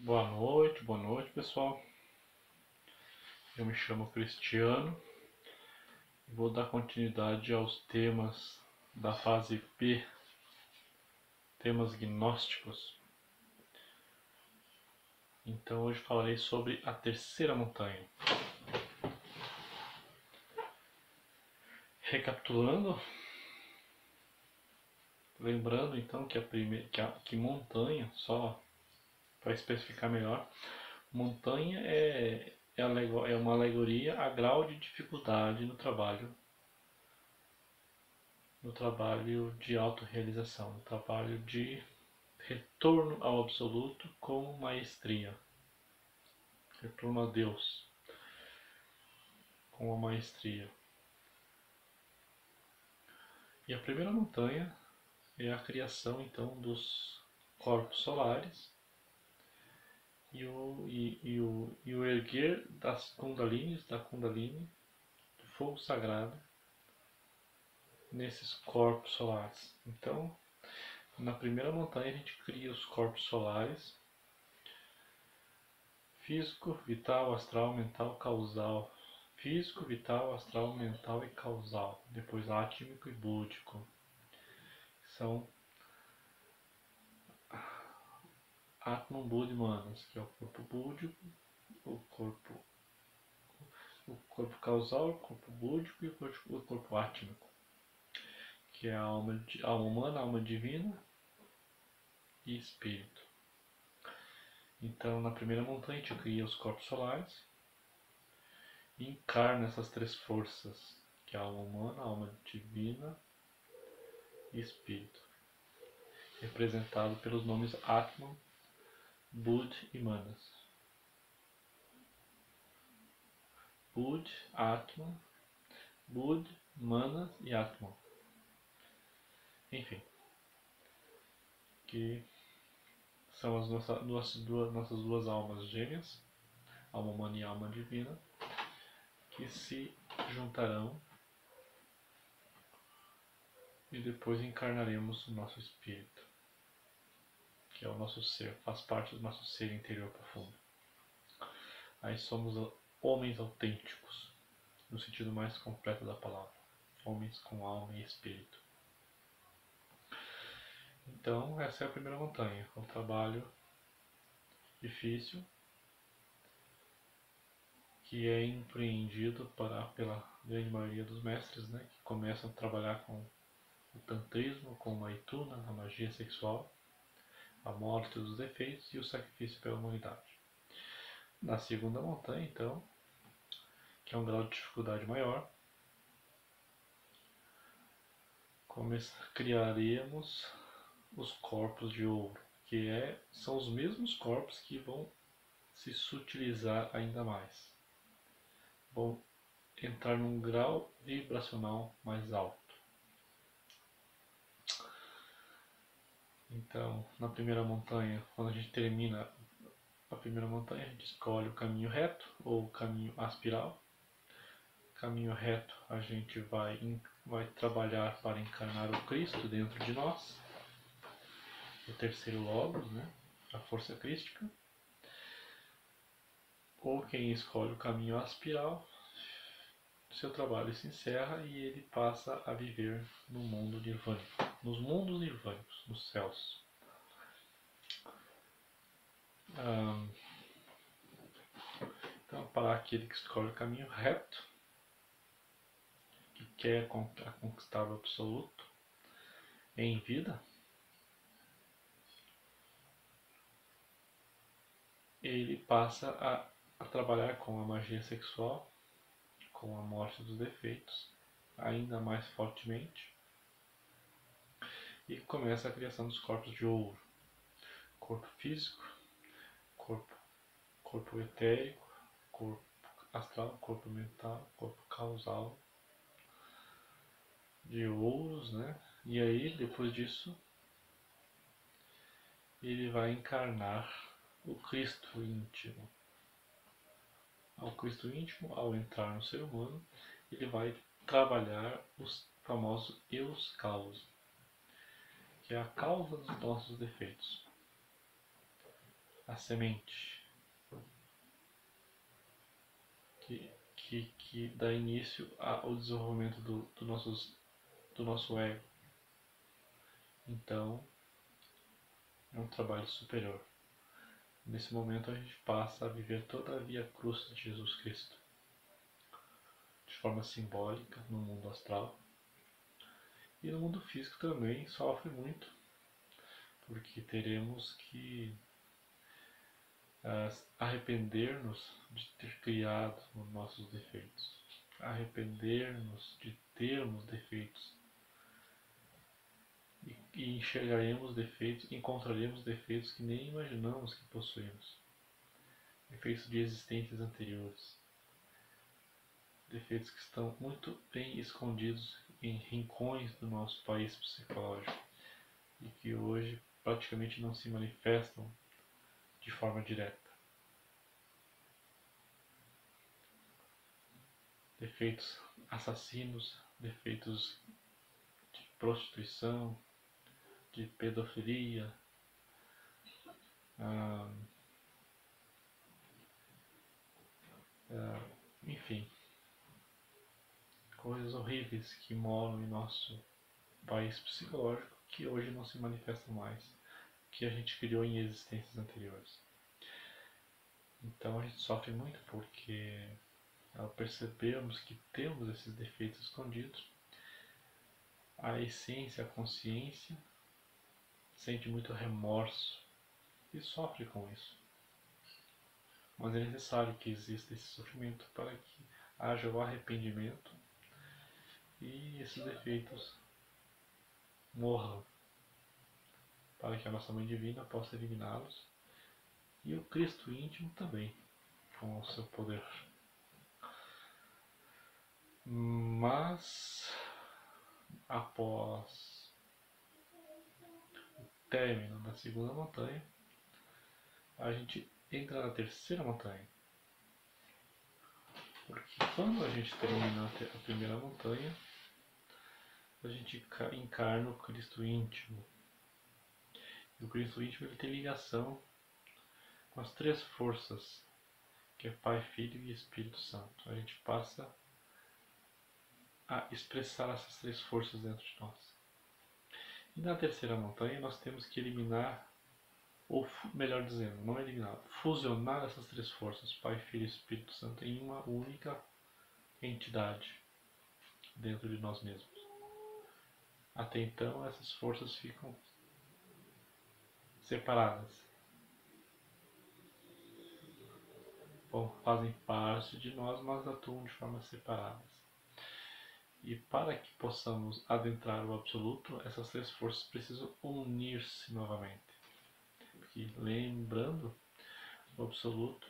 Boa noite pessoal. Eu me chamo Cristiano e vou dar continuidade aos temas da fase P, temas gnósticos. Então hoje falarei sobre a terceira montanha. Recapitulando, lembrando então que montanha, só para especificar melhor, montanha é uma alegoria a grau de dificuldade no trabalho de autorrealização, no trabalho de retorno ao absoluto com maestria, retorno a Deus com a maestria. E a primeira montanha é a criação então dos corpos solares e o erguer das Kundalini, do fogo sagrado, nesses corpos solares. Então, na primeira montanha a gente cria os corpos solares: físico, vital, astral, mental, causal. Físico, vital, astral, mental e causal. Depois átmico e búdico. São Atman, Buddha e Manas, que é o corpo búdico, o corpo causal, o corpo búdico e o corpo átmico, que é a alma humana, a alma divina e espírito. Então, na primeira montanha, a gente cria os corpos solares e encarna essas três forças, que é a alma humana, a alma divina e espírito, representado pelos nomes Atman, Buddha e Manas. Buddha, Atman, Buddha, Manas e Atman. Enfim, que são as nossas duas almas gêmeas, alma humana e alma divina, que se juntarão e depois encarnaremos o nosso espírito, que é o nosso ser, faz parte do nosso ser interior profundo. Aí somos homens autênticos, no sentido mais completo da palavra, homens com alma e espírito. Então, essa é a primeira montanha, um trabalho difícil, que é empreendido pela grande maioria dos mestres, né, que começam a trabalhar com o tantrismo, com o maituna, a magia sexual, a morte dos defeitos e o sacrifício pela humanidade. Na segunda montanha, então, que é um grau de dificuldade maior, criaremos os corpos de ouro, que são os mesmos corpos que vão se sutilizar ainda mais, vão entrar num grau vibracional mais alto. Então, na primeira montanha, quando a gente termina a primeira montanha, a gente escolhe o caminho reto ou o caminho aspiral. Caminho reto, a gente vai trabalhar para encarnar o Cristo dentro de nós, o terceiro logos, né? A força crística. Ou quem escolhe o caminho aspiral, seu trabalho se encerra e ele passa a viver no mundo nirvânico, nos mundos nirvânicos, nos céus. Então, para aquele que escolhe o caminho reto, que quer conquistar o absoluto em vida, ele passa a trabalhar com a magia sexual, com a morte dos defeitos, ainda mais fortemente, e começa a criação dos corpos de ouro: corpo físico, corpo etérico, corpo astral, corpo mental, corpo causal, de ouros, né? E aí, depois disso, ele vai encarnar o Cristo íntimo. Ao Cristo íntimo, ao entrar no ser humano, ele vai trabalhar os famosos eus causa, que é a causa dos nossos defeitos. a semente que dá início ao desenvolvimento do nosso ego. Então, é um trabalho superior. Nesse momento a gente passa a viver toda a via cruz de Jesus Cristo, de forma simbólica, no mundo astral. E no mundo físico também sofre muito, porque teremos que arrepender-nos de ter criado os nossos defeitos, arrepender-nos de termos defeitos, e enxergaremos defeitos, encontraremos defeitos que nem imaginamos que possuímos, defeitos de existências anteriores, defeitos que estão muito bem escondidos em rincões do nosso país psicológico e que hoje praticamente não se manifestam de forma direta. Defeitos assassinos, defeitos de prostituição, de pedofilia, enfim, coisas horríveis que moram em nosso país psicológico que hoje não se manifestam mais, que a gente criou em existências anteriores. Então a gente sofre muito porque, ao percebermos que temos esses defeitos escondidos, a essência, a consciência, sente muito remorso e sofre com isso. Mas é necessário que exista esse sofrimento para que haja o arrependimento e esses defeitos morram, para que a nossa Mãe Divina possa eliminá-los e o Cristo íntimo também, com o seu poder. Mas, após o término da segunda montanha, a gente entra na terceira montanha. Porque quando a gente termina a primeira montanha, a gente encarna o Cristo íntimo. E o Cristo íntimo ele tem ligação com as três forças, que é Pai, Filho e Espírito Santo. A gente passa a expressar essas três forças dentro de nós. E na terceira montanha nós temos que eliminar, ou melhor dizendo, não eliminar, fusionar essas três forças, Pai, Filho e Espírito Santo, em uma única entidade dentro de nós mesmos. Até então essas forças ficam separadas. Bom, fazem parte de nós, mas atuam de formas separadas. E para que possamos adentrar o Absoluto, essas três forças precisam unir-se novamente. Porque, lembrando, no Absoluto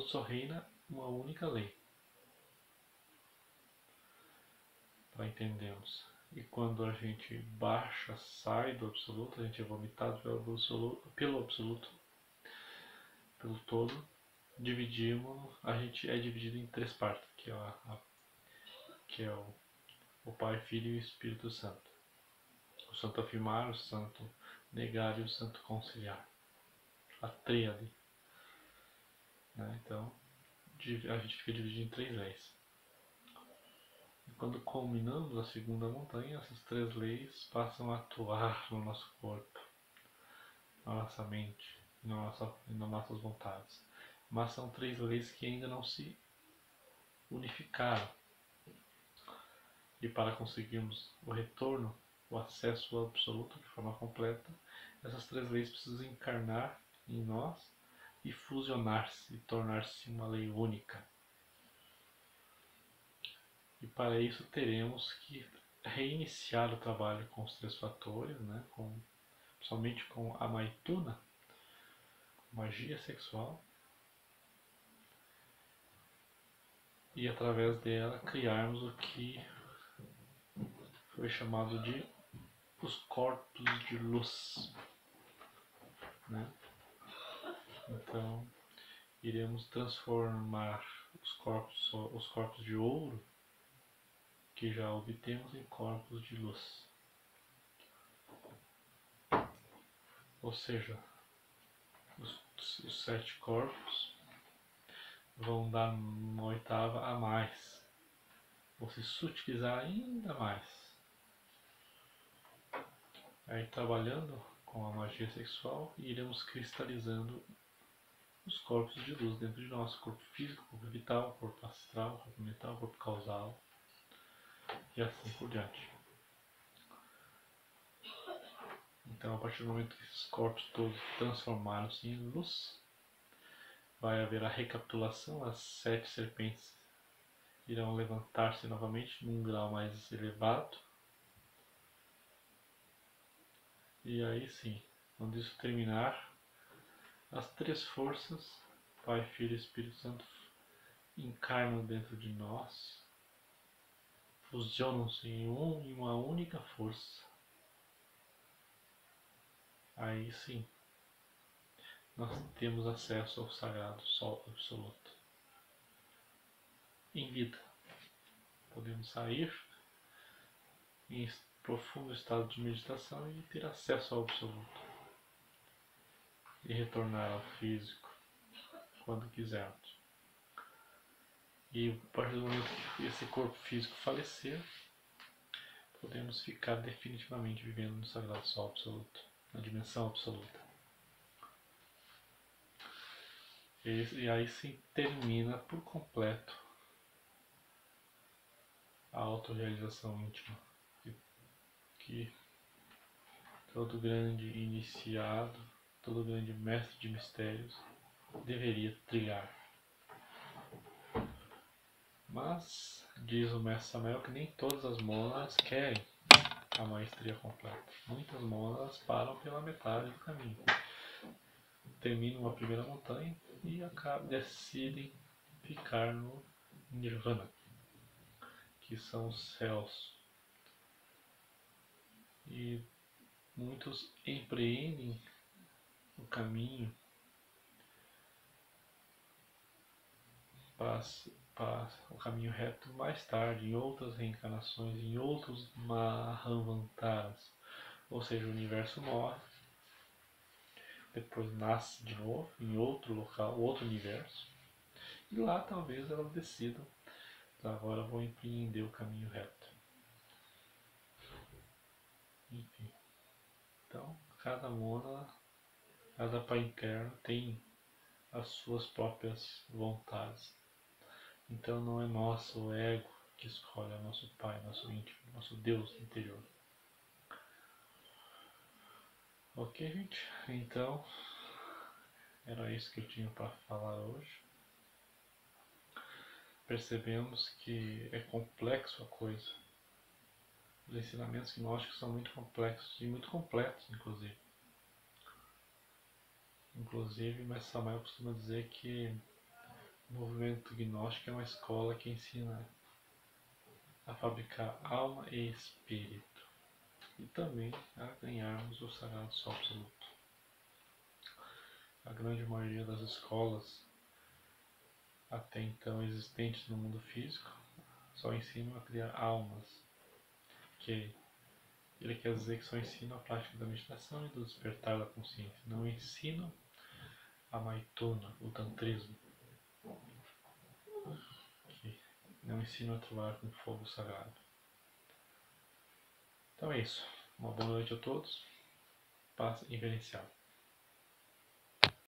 só reina uma única lei, para entendermos. E quando a gente baixa, sai do Absoluto, a gente é vomitado pelo Absoluto, pelo todo, a gente é dividido em três partes, que é o Pai, Filho e o Espírito Santo. O Santo Afirmar, o Santo Negar e o Santo Conciliar. A tríade. Né? Então, a gente fica dividido em três leis. E quando culminamos a segunda montanha, essas três leis passam a atuar no nosso corpo, na nossa mente e nas nossas vontades. Mas são três leis que ainda não se unificaram. E para conseguirmos o retorno, o acesso ao Absoluto de forma completa, essas três leis precisam encarnar em nós e fusionar-se e tornar-se uma lei única. E para isso teremos que reiniciar o trabalho com os três fatores, né? Somente com a Maituna, magia sexual, e através dela criarmos o que foi chamado de os corpos de luz. Né? Então, iremos transformar os corpos de ouro que já obtemos em corpos de luz. Ou seja, os 7 corpos vão dar uma oitava a mais, vão se sutilizar ainda mais. Aí trabalhando com a magia sexual, iremos cristalizando os corpos de luz dentro de nós, corpo físico, corpo vital, corpo astral, corpo mental, corpo causal e assim por diante. Então, a partir do momento que esses corpos todos transformaram-se em luz, vai haver a recapitulação, as 7 serpentes irão levantar-se novamente num grau mais elevado. E aí sim, quando isso terminar, as 3 forças, Pai, Filho e Espírito Santo, encarnam dentro de nós, fusionam-se em uma única força. Aí sim, nós temos acesso ao sagrado Sol Absoluto. Em vida, podemos sair em profundo estado de meditação e ter acesso ao Absoluto. E retornar ao físico quando quisermos. E a partir do momento que esse corpo físico falecer, podemos ficar definitivamente vivendo no sagrado Sol Absoluto, na dimensão absoluta. E aí sim termina por completo a autorrealização íntima que todo grande iniciado, todo grande mestre de mistérios deveria trilhar. Mas diz o mestre Samael que nem todas as mônadas querem a maestria completa. Muitas mônadas param pela metade do caminho. Terminam a primeira montanha e decidem ficar no Nirvana, que são os céus. E muitos empreendem o caminho para o caminho reto mais tarde, em outras reencarnações, em outros Mahavantaras. Ou seja, o universo morre, depois nasce de novo em outro local, outro universo, e lá talvez elas decidam, agora vou empreender o caminho reto. Enfim, então cada mônada, cada pai interno tem as suas próprias vontades. Então não é nosso ego que escolhe, é nosso Pai, nosso íntimo, nosso Deus interior. Ok, gente? Então era isso que eu tinha para falar hoje. Percebemos que é complexo a coisa. Os ensinamentos gnósticos são muito complexos e muito completos, inclusive. Inclusive, o mestre Samael costuma dizer que o movimento gnóstico é uma escola que ensina a fabricar alma e espírito, e também a ganharmos o sagrado Sol Absoluto. A grande maioria das escolas até então existentes no mundo físico só ensinam a criar almas, que ele quer dizer que só ensinam a prática da meditação e do despertar da consciência, não ensinam a maituna, o tantrismo, que não ensinam a trabalhar com fogo sagrado. Então é isso. Uma boa noite a todos. Paz inverenciável.